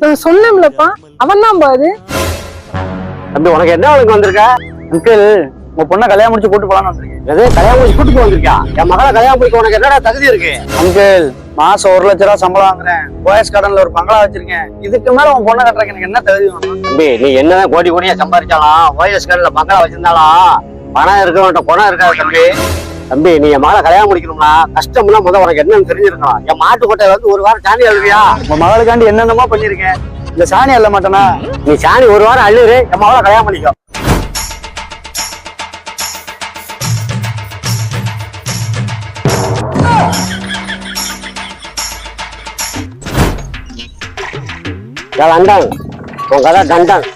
நான் சொன்னேன்லப்பா, அவன் தான் பாரு. தம்பி உனக்கு என்ன அவளுக்கு வந்திருக்க? அங்கிள், உங்க பொண்ணை கல்யாணம் முடிச்சு கூட்டு போலான்னு வந்திருக்கேன். எது கல்யாணம் முடிச்சு கூட்டு வந்திருக்கியா? என் மகளை கல்யாணம் முடிக்க உனக்கு என்னடா தகுதி இருக்கு? அங்கிள், மாசம் 1 லட்ச ரூபா சம்பளம் வாங்குறேன், போயஸ் கார்டன்ல ஒரு பங்களா வச்சிருக்கேன். இதுக்கு மேல உன் பொண்ணை கட்டுறதுக்கு எனக்கு என்ன தகுதி வேணும்? தம்பி நீ என்னதான் கோடி கோடியா சம்பாதிச்சாலும் ஓஎஸ் கார்டுல பங்களா வச்சிருந்தாலும் பணம் இருக்க குணம் இருக்காது தம்பி. தம்பி நீ என் மகளை கல்யாணம் முடிக்கணும்னா கஷ்டம்னா முதல் உனக்கு என்னன்னு தெரிஞ்சிருக்கலாம். என் மாட்டு கொட்டையில வந்து 1 வாரம் சாணி அழுவியா? உங்க மகளுக்காண்டி என்னென்னமோ பண்ணிருக்கேன், இந்த சாணி அள்ள மாட்டேனா? நீ சாணி 1 வாரம் அழுது என் மகளை கல்யாணம் பண்ணிக்கோ. லண்டன் உன் கதை டண்டன்.